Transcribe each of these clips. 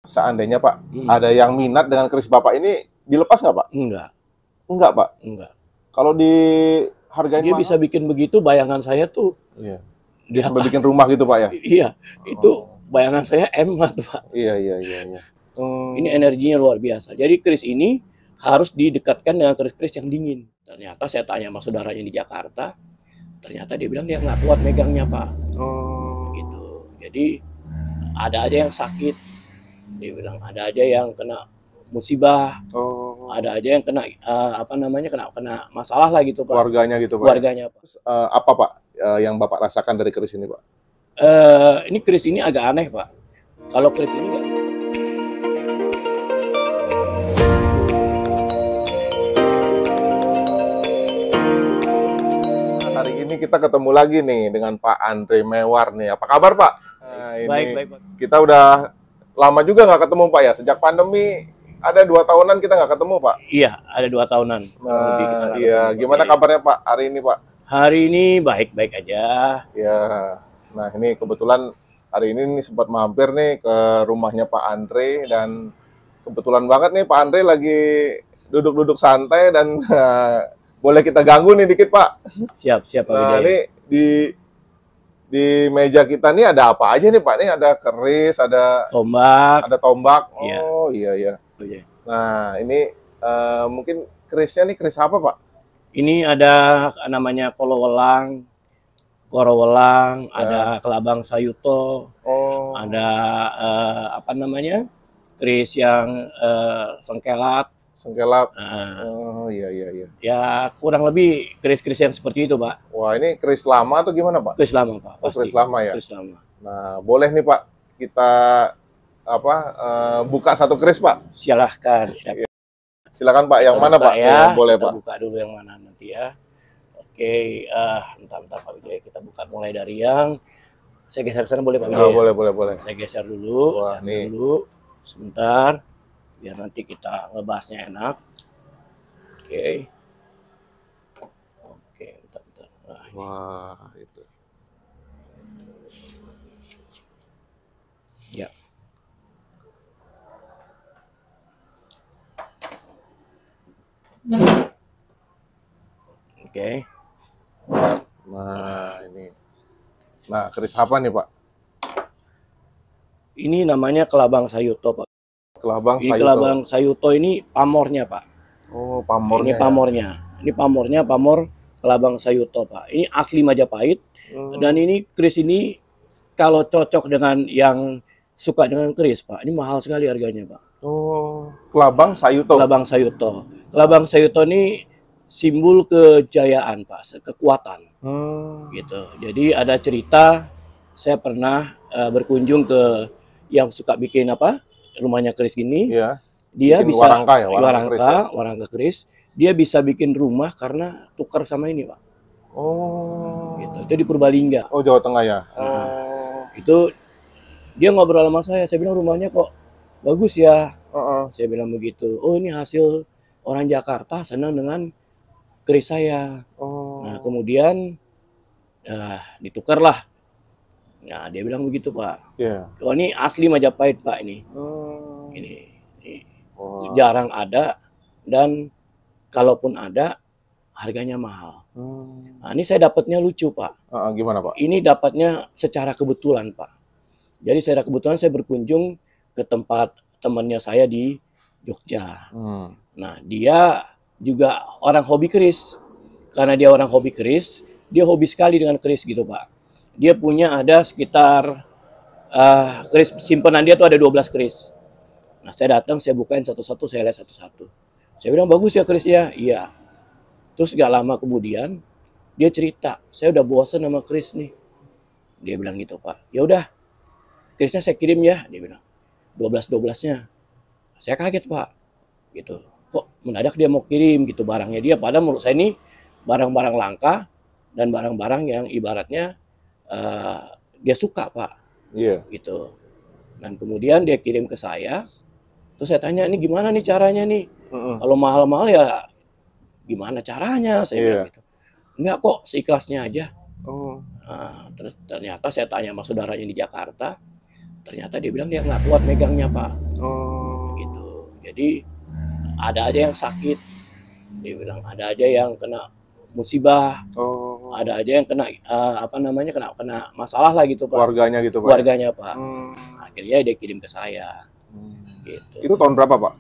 Seandainya Pak, ada yang minat dengan keris Bapak ini, dilepas nggak Pak? Enggak. Enggak Pak? Enggak. Kalau dihargain Dia mahal? bisa bikin begitu, bayangan saya tuh Iya. di Sampai atas. bikin rumah gitu Pak ya? Iya, itu bayangan saya hemat Pak. Iya iya iya iya. Ini energinya luar biasa. Jadi keris ini harus didekatkan dengan keris-keris yang dingin. Ternyata saya tanya sama saudaranya di Jakarta, ternyata dia bilang dia nggak kuat megangnya Pak. Gitu. Jadi ada aja yang sakit. Dia bilang ada aja yang kena musibah. Ada aja yang kena kena masalah lah gitu Pak. Keluarganya gitu Pak. Keluarganya Pak. Apa Pak yang Bapak rasakan dari keris ini Pak? Ini keris ini agak aneh Pak. Kalau keris ini enggak. Hari ini kita ketemu lagi nih dengan Pak Andre Mewar nih. Apa kabar Pak? Nah, ini Baik. kita udah lama juga nggak ketemu Pak ya. Sejak pandemi ada 2 tahunan kita nggak ketemu Pak. Iya, ada 2 tahunan. Iya, gimana kabarnya Pak hari ini Pak? Hari ini baik-baik aja. Ya, nah ini kebetulan hari ini nih sempat mampir nih ke rumahnya Pak Andre dan kebetulan banget nih Pak Andre lagi duduk-duduk santai dan boleh kita ganggu nih dikit Pak. Siap Pak Nah, Widya. ini di meja kita nih ada apa aja nih Pak? Nih ada keris, ada tombak. Iya. Oh iya. Nah, ini mungkin kerisnya nih keris apa Pak? Ini ada namanya korowelang, ada kelabang sayuto, ada keris yang sengkelap. Oh iya. Ya kurang lebih keris-keris yang seperti itu Pak. Wah ini keris lama atau gimana Pak? Keris lama Pak. Oh, keris lama ya. Keris lama. Nah boleh nih Pak kita buka satu keris Pak. Silahkan. Silakan Pak. Yang mana Pak? Ya, boleh kita Pak. Buka dulu yang mana nanti ya. Oke, bentar Pak Widya, kita buka mulai dari yang saya geser sana boleh Pak Widya? Oh, boleh. Saya geser dulu, sebentar, biar nanti kita ngebahasnya enak. Oke, bentar. Nah, wah, itu. Ya. Oke. Nah, ini. Nah, keris apa nih, Pak? Ini namanya kelabang sayuto, Pak. Kelabang sayuto. Kelabang sayuto ini pamornya, Pak. Oh, pamornya. Ini pamornya. Ya? Ini pamornya, pamor kelabang sayuto, Pak. Ini asli Majapahit. Dan ini keris ini kalau cocok dengan yang suka dengan keris, Pak. Ini mahal sekali harganya, Pak. Oh, kelabang sayuto. Kelabang sayuto. Kelabang sayuto ini simbol kejayaan Pak, kekuatan. Gitu. Jadi ada cerita, saya pernah berkunjung ke yang suka bikin rumahnya keris gini. Iya. Dia bikin bisa warangka keris. Dia bisa bikin rumah karena tukar sama ini Pak. Oh. Gitu. Itu di Purbalingga. Oh, Jawa Tengah ya. Itu dia ngobrol sama saya bilang rumahnya kok bagus ya. Saya bilang begitu. Oh ini hasil orang Jakarta senang dengan keris saya. Nah kemudian ditukarlah. Nah dia bilang begitu Pak. Oh ini asli Majapahit Pak ini. Ini jarang ada dan kalaupun ada harganya mahal. Nah ini saya dapatnya lucu Pak. Gimana Pak? Ini dapatnya secara kebetulan Pak. Jadi secara kebetulan saya berkunjung ke tempat temannya saya di Jogja. Nah dia juga orang hobi keris. Karena dia orang hobi keris, dia hobi sekali dengan keris gitu Pak. Dia punya ada sekitar keris simpenan dia tuh ada 12 keris. Nah saya datang, saya bukain satu-satu, saya lihat satu-satu. Saya bilang bagus ya kerisnya, iya. Terus gak lama kemudian dia cerita, saya udah bosan sama keris nih. Dia bilang gitu Pak. Ya udah, kerisnya saya kirim ya, dia bilang. 12-12-nya. Saya kaget Pak. Gitu. Kok mendadak dia mau kirim gitu barangnya dia. Padahal menurut saya ini barang-barang langka dan barang-barang yang ibaratnya dia suka Pak. Iya. Gitu. Dan kemudian dia kirim ke saya. Terus saya tanya ini gimana nih caranya nih. Kalau mahal-mahal ya gimana caranya saya bilang gitu. Enggak kok seikhlasnya aja. Terus ternyata saya tanya sama saudaranya di Jakarta. Ternyata dia bilang dia nggak kuat megangnya, Pak. Oh. Gitu. Jadi ada aja yang sakit. Dia bilang ada aja yang kena musibah. Oh. Ada aja yang kena kena masalah lah gitu, Pak. Keluarganya gitu, Pak. Keluarganya, Pak. Hmm. Akhirnya dia kirim ke saya. Gitu. Itu tahun berapa, Pak?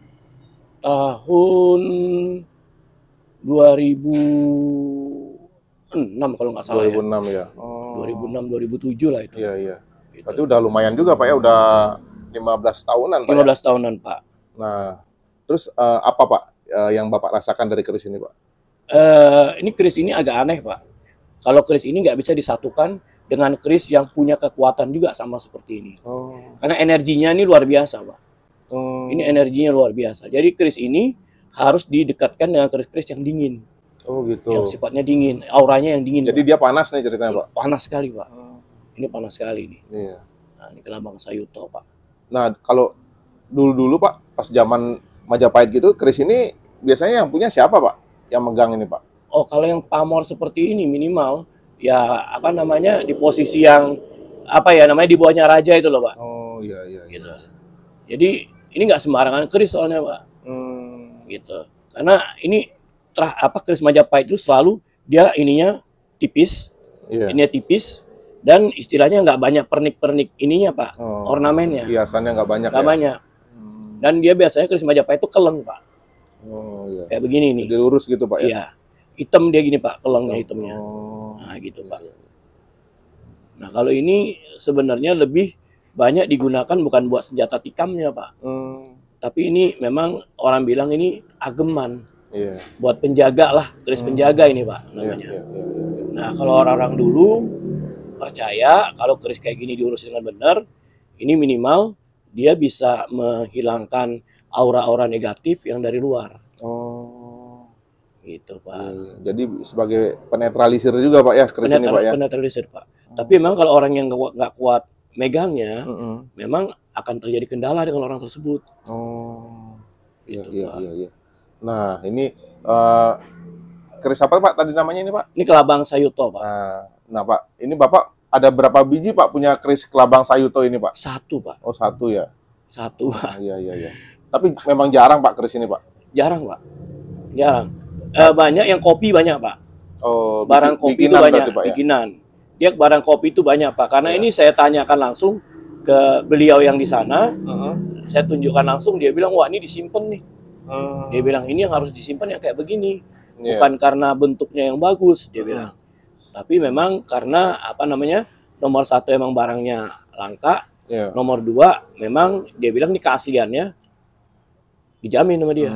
Tahun 2006 kalau nggak salah 2006 ya. ya. Oh. 2006 2007 lah itu. Iya, iya. Gitu. Berarti udah lumayan juga, Pak ya, udah 15 tahunan, Pak. 15 tahunan, Pak. Nah, terus apa, Pak, yang Bapak rasakan dari keris ini, Pak? Ini keris ini agak aneh, Pak. Kalau keris ini nggak bisa disatukan dengan keris yang punya kekuatan juga sama seperti ini. Oh. Karena energinya ini luar biasa, Pak. Oh. Ini energinya luar biasa. Jadi keris ini harus didekatkan dengan keris-keris yang dingin. Oh gitu. Yang sifatnya dingin, auranya yang dingin. Jadi Pak. dia panas nih ceritanya, Pak? Panas sekali, Pak. Ini panas sekali nih. Iya. Nah, ini Kelabang Sayuto, Pak. Nah, kalau dulu-dulu, Pak, pas zaman Majapahit gitu, keris ini biasanya yang punya siapa, Pak? Yang megang ini, Pak? Oh, kalau yang pamor seperti ini minimal ya di posisi yang di bawahnya raja itu loh, Pak. Oh, iya, iya. Gitu. Jadi ini nggak sembarangan keris soalnya, Pak. Gitu. Karena ini keris Majapahit itu selalu dia ininya tipis, ininya tipis, dan istilahnya nggak banyak pernik-pernik ininya, Pak. Ornamennya. Hiasannya nggak banyak. Nggak banyak. Dan dia biasanya keris Majapahit itu keleng, Pak. Oh iya. Kayak begini nih. Jadi lurus gitu, Pak ya? Iya. Hitam dia gini, Pak, kelengnya hitamnya. Nah, gitu, Pak. Nah, kalau ini sebenarnya lebih banyak digunakan bukan buat senjata tikamnya, Pak. Tapi ini memang orang bilang ini ageman. Iya. Buat penjaga lah, keris penjaga ini, Pak, namanya. Iya. Nah, kalau orang-orang dulu percaya kalau keris kayak gini diurus dengan benar, ini minimal dia bisa menghilangkan aura-aura negatif yang dari luar. Oh. Gitu, Pak. Jadi sebagai penetralisir juga, Pak ya, keris ini, Pak ya? Penetralisir, Pak. Tapi memang kalau orang yang nggak kuat megangnya, memang akan terjadi kendala dengan orang tersebut. Oh. Gitu, iya, Pak. iya. Nah, ini keris apa, Pak, tadi namanya ini, Pak? Ini Kelabang Sayuto, Pak. Nah, Pak, ini Bapak ada berapa biji, Pak, punya keris Kelabang Sayuto ini, Pak? 1, Pak. Oh, 1 ya? 1, Pak. Iya. Tapi memang jarang, Pak, keris ini, Pak? Jarang, Pak. Jarang. Banyak yang kopi banyak, Pak. Oh, barang kopi itu banyak, berarti, Pak, ya? bikinan. Dia barang kopi itu banyak, Pak. Karena ini saya tanyakan langsung ke beliau yang di sana. Saya tunjukkan langsung, dia bilang, wah ini disimpan nih. Dia bilang, ini yang harus disimpan yang kayak begini. Bukan karena bentuknya yang bagus, dia bilang. Tapi memang karena nomor 1 emang barangnya langka. Nomor 2 memang dia bilang ini keasliannya dijamin sama dia.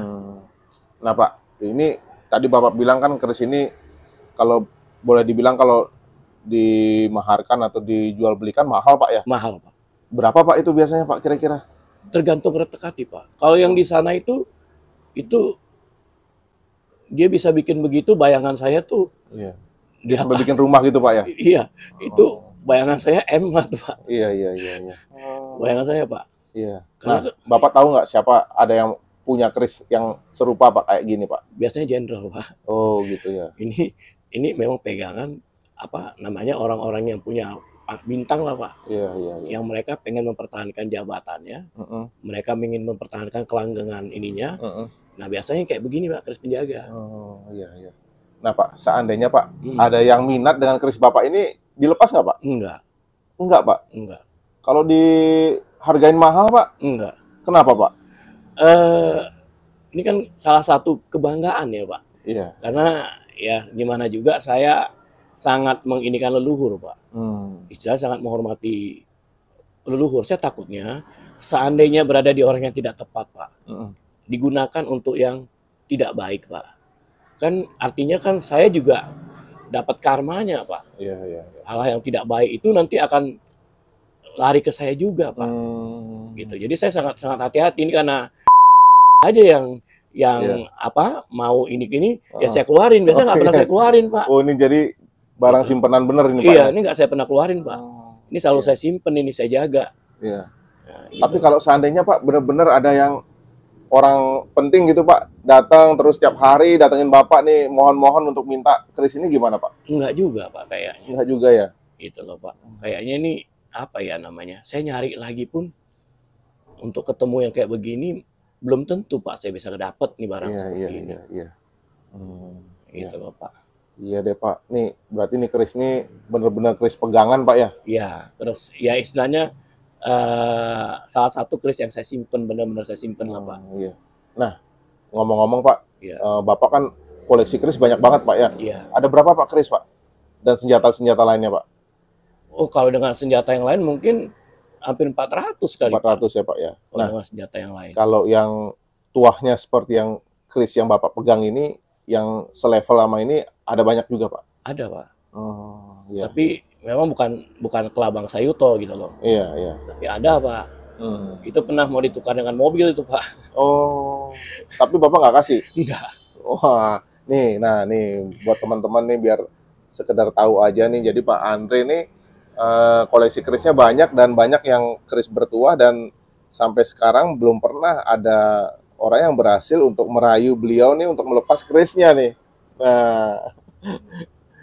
Nah, Pak, ini tadi Bapak bilang kan keris ini kalau boleh dibilang kalau dimaharkan atau dijual belikan mahal, Pak ya? Mahal, Pak. Berapa, Pak, itu biasanya, Pak, kira-kira? Tergantung retek hati, Pak. Kalau yang di sana itu dia bisa bikin begitu, bayangan saya tuh. Iya. Dia sampai bikin rumah gitu, Pak ya? Iya, itu bayangan saya emat, Pak. Iya. Bayangan saya, Pak. Iya. Nah, Bapak tahu nggak siapa ada yang punya keris yang serupa, Pak, kayak gini, Pak? Biasanya jenderal, Pak. Oh, gitu ya. Ini memang pegangan orang-orang yang punya bintang lah, Pak. Iya. Yang mereka pengen mempertahankan jabatannya. Mereka ingin mempertahankan kelanggengan ininya. Nah, biasanya kayak begini, Pak, keris penjaga. Oh, iya. Nah, Pak, seandainya, Pak, ada yang minat dengan keris Bapak ini, dilepas nggak, Pak? Enggak, Pak? Enggak. Kalau dihargain mahal, Pak? Enggak. Kenapa, Pak? Ini kan salah satu kebanggaan ya, Pak. Iya. Karena ya gimana juga saya sangat menginikan leluhur, Pak. Istilah sangat menghormati leluhur. Saya takutnya seandainya berada di orang yang tidak tepat, Pak. Digunakan untuk yang tidak baik, Pak. Kan artinya kan saya juga dapat karmanya, Pak. Iya. Hal yang tidak baik itu nanti akan lari ke saya juga, Pak. Gitu. Jadi saya sangat hati-hati ini karena aja yang mau ini ya saya keluarin. Biasanya nggak pernah saya keluarin, Pak. Oh, ini jadi barang simpanan bener ini, Pak? Iya, ini nggak saya pernah keluarin, Pak. Ini selalu saya simpen, ini saya jaga. Iya. Nah, gitu. Tapi kalau seandainya, Pak, bener-bener ada yang orang penting gitu, Pak, datang terus tiap hari datengin Bapak nih, mohon-mohon untuk minta keris ini gimana, Pak? Enggak juga, Pak, kayaknya. Enggak juga ya? Gitu loh, Pak. Kayaknya ini apa ya namanya, saya nyari lagi pun untuk ketemu yang kayak begini belum tentu Pak saya bisa dapet nih barang Iya, iya, seperti ini. iya, iya. Hmm, iya. Gitu loh Pak. Iya deh Pak. Nih berarti nih keris nih bener-bener keris pegangan Pak ya? Iya, terus ya istilahnya salah satu keris yang saya simpen, benar-benar saya simpen lah Pak. Iya. Nah, ngomong-ngomong Pak, Iya, Bapak kan koleksi keris banyak banget Pak ya? iya. Ada berapa Pak keris Pak? Dan senjata-senjata lainnya Pak? Oh kalau dengan senjata yang lain mungkin hampir 400 kali Pak, 400 ya Pak ya? kalau Nah, dengan senjata yang lain. kalau yang tuahnya seperti yang keris yang Bapak pegang ini, yang selevel sama ini ada banyak juga Pak? Ada Pak, Oh, iya. tapi memang bukan kelabang Sayuto gitu loh. Iya, iya. Tapi ada Pak, itu pernah mau ditukar dengan mobil itu Pak. Oh, tapi Bapak nggak kasih? Enggak. Wah, nih, nah nih buat teman-teman nih biar sekedar tahu aja nih. Jadi Pak Andre nih koleksi kerisnya banyak dan banyak yang keris bertuah dan sampai sekarang belum pernah ada orang yang berhasil untuk merayu beliau nih untuk melepas kerisnya nih. Nah,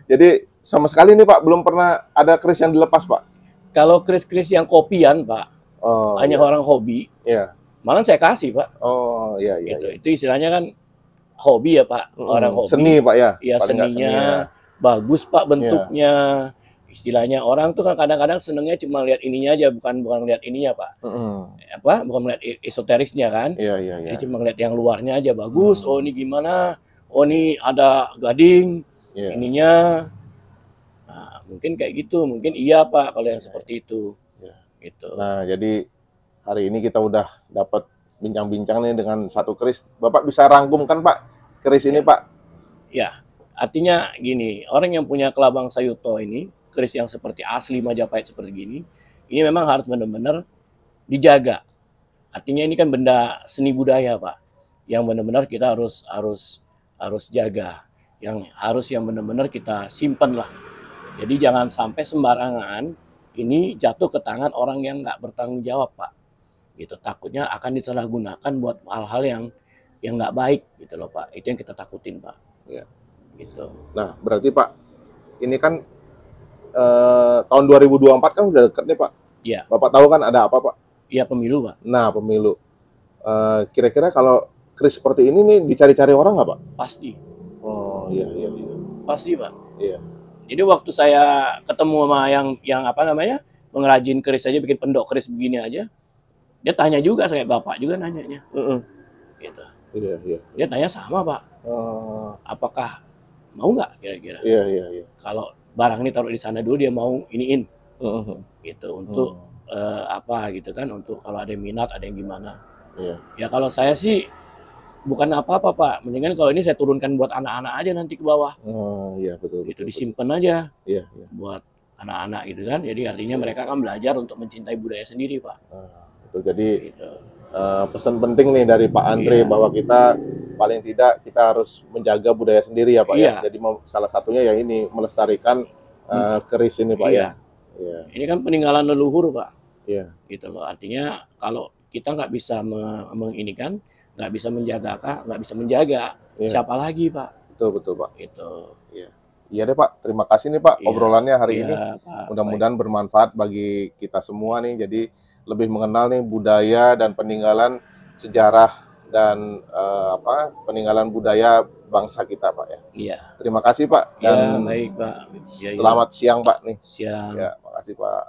jadi sama sekali nih Pak belum pernah ada keris yang dilepas Pak. Kalau keris-keris yang kopian Pak, Oh, hanya iya. orang hobi, Iya. malah saya kasih Pak. Oh, iya, iya, Gitu. iya. Itu istilahnya kan hobi ya Pak, orang hobi. Seni Pak ya, Ya paling nggak seni ya. seninya bagus Pak Iya. bentuknya. Istilahnya orang tuh kan kadang-kadang senengnya cuma lihat ininya aja, bukan lihat ininya Pak. Apa? Bukan melihat esoterisnya kan. Iya, iya, iya. Jadi cuma lihat yang luarnya aja bagus. Oh ini gimana? Oh ini ada gading Iya. ininya. Nah, mungkin kayak gitu. Mungkin iya Pak kalau yang seperti itu. Iya. Gitu. Nah, jadi hari ini kita udah dapat bincang-bincang nih dengan satu keris. Bapak bisa rangkumkan Pak keris ini Pak? Ya, artinya gini, orang yang punya kelabang Sayuto ini, keris yang seperti asli Majapahit seperti gini, ini memang harus benar-benar dijaga. Artinya ini kan benda seni budaya, Pak, yang benar-benar kita harus jaga, yang benar-benar kita simpan lah. Jadi jangan sampai sembarangan ini jatuh ke tangan orang yang nggak bertanggung jawab, Pak. Gitu, takutnya akan disalahgunakan buat hal-hal yang nggak baik, gitu loh, Pak. Itu yang kita takutin, Pak. Iya. Gitu. Nah, berarti Pak, ini kan tahun 2024 kan udah deket nih Pak. Iya. Bapak tahu kan ada apa Pak? Iya pemilu, Pak. Nah, pemilu. Kira-kira kalau keris seperti ini nih dicari-cari orang nggak Pak? Pasti. Oh, iya, iya, iya. Pasti, Pak. Iya. Jadi waktu saya ketemu sama yang apa namanya, pengrajin keris aja, bikin pendok keris begini aja, dia tanya juga, saya Bapak juga nanyanya. Gitu. Iya, iya. Dia tanya sama, Pak. Apakah mau nggak kira-kira? Iya, iya, iya. Kalau barang ini taruh di sana dulu, dia mau iniin. Gitu, untuk apa gitu kan, untuk kalau ada yang minat, ada yang gimana. Iya. Ya kalau saya sih bukan apa-apa Pak, mendingan kalau ini saya turunkan buat anak-anak aja nanti ke bawah. Oh, iya, betul, Gitu betul, betul. disimpan aja Iya, iya. buat anak-anak gitu kan. Jadi artinya mereka akan belajar untuk mencintai budaya sendiri Pak. Betul. Jadi Gitu. pesan penting nih dari Pak Andre Iya. bahwa kita paling tidak kita harus menjaga budaya sendiri ya Pak Iya. ya. Jadi salah satunya ya ini melestarikan keris ini Pak Iya. ya. Iya. Ini kan peninggalan leluhur Pak. Iya. Gitu loh. Artinya kalau kita nggak bisa menginikan, nggak bisa menjaga, nggak bisa menjaga, Iya. siapa lagi Pak? Betul, betul Pak. Gitu. Iya deh Pak, terima kasih nih Pak Iya. obrolannya hari ini. Iya, Pak. Mudah-mudahan bermanfaat bagi kita semua nih. Jadi lebih mengenal nih budaya dan peninggalan sejarah dan peninggalan budaya bangsa kita Pak ya. Iya. Terima kasih Pak Ya, dan baik Pak. Ya, selamat siang Pak nih. siang. Ya, makasih Pak.